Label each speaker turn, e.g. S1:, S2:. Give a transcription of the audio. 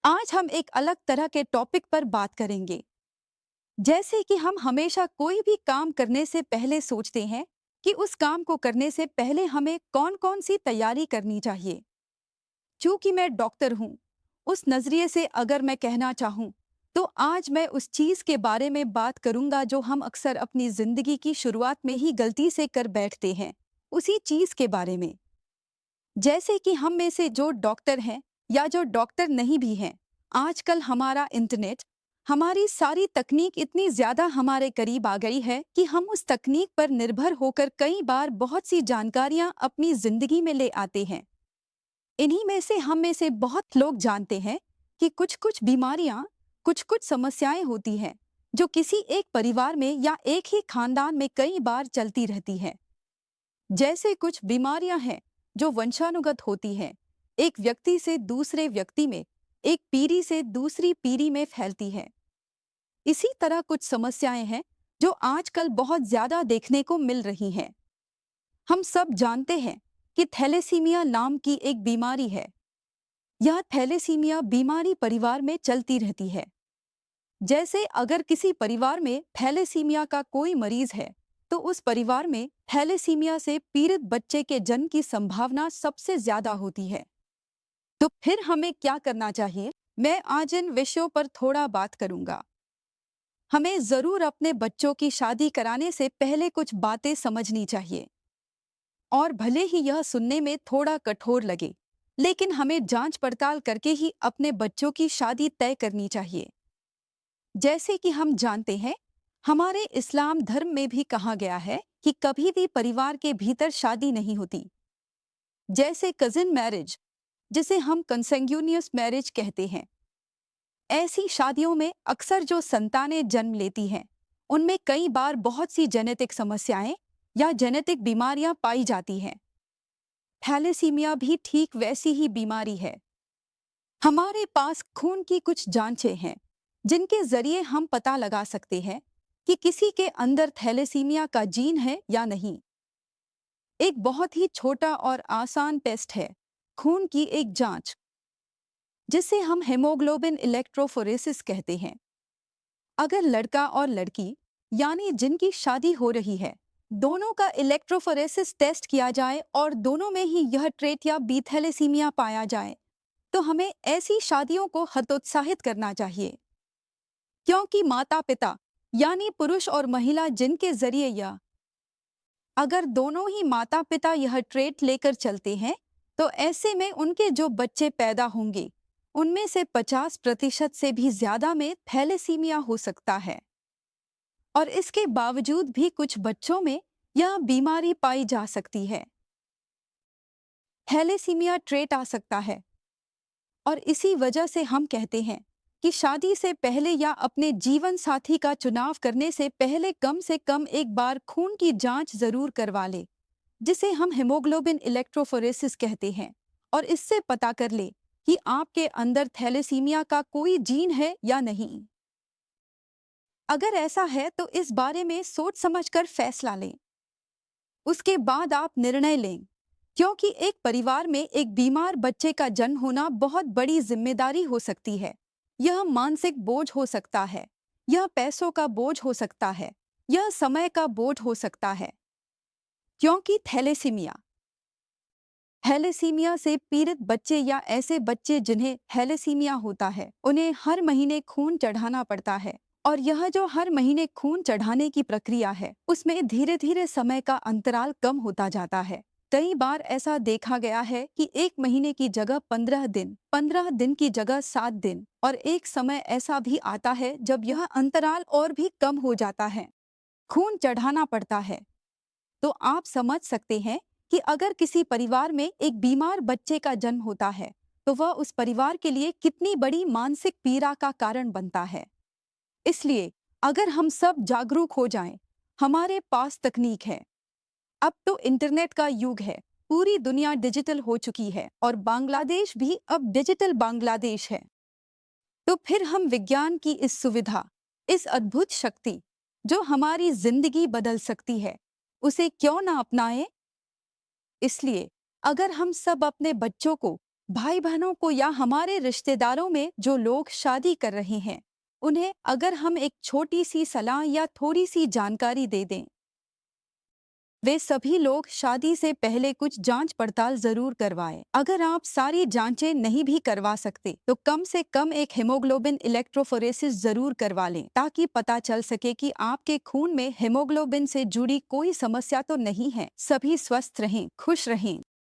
S1: आज हम एक अलग तरह के टॉपिक पर बात करेंगे। जैसे कि हम हमेशा कोई भी काम करने से पहले सोचते हैं कि उस काम को करने से पहले हमें कौन-कौन सी तैयारी करनी चाहिए। चूंकि मैं डॉक्टर हूँ, उस नज़रिए से अगर मैं कहना चाहूँ, तो आज मैं उस चीज़ के बारे में बात करूँगा जो हम अक्सर अपनी ज़िंदगी की शुरुआत में ही गलती से कर बैठते हैं, उसी चीज़ के बारे में। जैसे कि हम में से जो डॉक्टर हैं या जो डॉक्टर नहीं भी हैं, आजकल हमारा इंटरनेट, हमारी सारी तकनीक इतनी ज़्यादा हमारे करीब आ गई है कि हम उस तकनीक पर निर्भर होकर कई बार बहुत सी जानकारियां अपनी ज़िंदगी में ले आते हैं। इन्हीं में से हम में से बहुत लोग जानते हैं कि कुछ-कुछ बीमारियां, कुछ-कुछ समस्याएं होती हैं, जो किसी एक परिवार में या एक ही खानदान में कई बार चलती रहती हैं। जैसे कुछ बीमारियां हैं जो वंशानुगत होती हैं, एक व्यक्ति से दूसरे व्यक्ति में, एक पीढ़ी से दूसरी पीढ़ी में फैलती है। इसी तरह कुछ समस्याएं हैं जो आजकल बहुत ज्यादा देखने को मिल रही हैं। हम सब जानते हैं कि थैलेसीमिया नाम की एक बीमारी है। यह थैलेसीमिया बीमारी परिवार में चलती रहती है। जैसे अगर किसी परिवार में थैलेसीमिया का कोई मरीज है, तो उस परिवार में थैलेसीमिया से पीड़ित बच्चे के जन्म की संभावना सबसे ज्यादा होती है। तो फिर हमें क्या करना चाहिए? मैं आज इन विषयों पर थोड़ा बात करूंगा। हमें जरूर अपने बच्चों की शादी कराने से पहले कुछ बातें समझनी चाहिए। और भले ही यह सुनने में थोड़ा कठोर लगे, लेकिन हमें जांच पड़ताल करके ही अपने बच्चों की शादी तय करनी चाहिए। जैसे कि हम जानते हैं, हमारे इस्लाम धर्म में भी कहा गया है कि कभी भी परिवार के भीतर शादी नहीं होती। जैसे कजिन मैरिज, जिसे हम कंसेंग्यूनियस मैरिज कहते हैं। ऐसी शादियों में अक्सर जो संतानें जन्म लेती हैं, उनमें कई बार बहुत सी जेनेटिक समस्याएं या जेनेटिक बीमारियां पाई जाती हैं। थैलेसीमिया भी ठीक वैसी ही बीमारी है। हमारे पास खून की कुछ जांचें हैं, जिनके जरिए हम पता लगा सकते हैं कि किसी के अंदर थैलेसीमिया का जीन है या नहीं। एक बहुत ही छोटा और आसान टेस्ट है खून की एक जांच, जिसे हम हेमोग्लोबिन इलेक्ट्रोफोरेसिस कहते हैं। अगर लड़का और लड़की, यानी जिनकी शादी हो रही है, दोनों का इलेक्ट्रोफोरेसिस टेस्ट किया जाए और दोनों में ही यह ट्रेट या बी थैलेसीमिया पाया जाए, तो हमें ऐसी शादियों को हतोत्साहित करना चाहिए। क्योंकि माता पिता, यानी पुरुष और महिला जिनके जरिए यह, अगर दोनों ही माता पिता यह ट्रेट लेकर चलते हैं, तो ऐसे में उनके जो बच्चे पैदा होंगे, उनमें से 50% से भी ज्यादा में थैलेसीमिया हो सकता है। और इसके बावजूद भी कुछ बच्चों में यह बीमारी पाई जा सकती है। थैलेसीमिया ट्रेट आ सकता है, और इसी वजह से हम कहते हैं कि शादी से पहले या अपने जीवन साथी का चुनाव करने से पहले कम से कम एक बार खून की जांच जरूर करवा ले, जिसे हम हेमोग्लोबिन इलेक्ट्रोफोरेसिस कहते हैं, और इससे पता कर ले कि आपके अंदर थैलेसीमिया का कोई जीन है या नहीं। अगर ऐसा है तो इस बारे में सोच समझकर फैसला लें। उसके बाद आप निर्णय लें, क्योंकि एक परिवार में एक बीमार बच्चे का जन्म होना बहुत बड़ी जिम्मेदारी हो सकती है। यह मानसिक बोझ हो सकता है, यह पैसों का बोझ हो सकता है, यह समय का बोझ हो सकता है। क्योंकि थैलेसीमिया से पीड़ित बच्चे या ऐसे बच्चे जिन्हें थैलेसीमिया होता है, उन्हें हर महीने खून चढ़ाना पड़ता है। और यह जो हर महीने खून चढ़ाने की प्रक्रिया है, उसमें धीरे धीरे समय का अंतराल कम होता जाता है। कई बार ऐसा देखा गया है कि 1 महीने की जगह 15 दिन, 15 दिन की जगह 7 दिन, और एक समय ऐसा भी आता है जब यह अंतराल और भी कम हो जाता है। खून चढ़ाना पड़ता है। तो आप समझ सकते हैं कि अगर किसी परिवार में एक बीमार बच्चे का जन्म होता है, तो वह उस परिवार के लिए कितनी बड़ी मानसिक पीड़ा का कारण बनता है। इसलिए अगर हम सब जागरूक हो जाएं, हमारे पास तकनीक है। अब तो इंटरनेट का युग है, पूरी दुनिया डिजिटल हो चुकी है, और बांग्लादेश भी अब डिजिटल बांग्लादेश है। तो फिर हम विज्ञान की इस सुविधा, इस अद्भुत शक्ति, जो हमारी जिंदगी बदल सकती है, उसे क्यों ना अपनाएं? इसलिए अगर हम सब अपने बच्चों को भाई बहनों को या हमारे रिश्तेदारों में जो लोग शादी कर रहे हैं, उन्हें अगर हम एक छोटी सी सलाह या थोड़ी सी जानकारी दे दें, वे सभी लोग शादी से पहले कुछ जांच पड़ताल जरूर करवाएं। अगर आप सारी जांचें नहीं भी करवा सकते तो कम से कम एक हेमोग्लोबिन इलेक्ट्रोफोरेसिस जरूर करवा लें, ताकि पता चल सके कि आपके खून में हेमोग्लोबिन से जुड़ी कोई समस्या तो नहीं है। सभी स्वस्थ रहें, खुश रहें।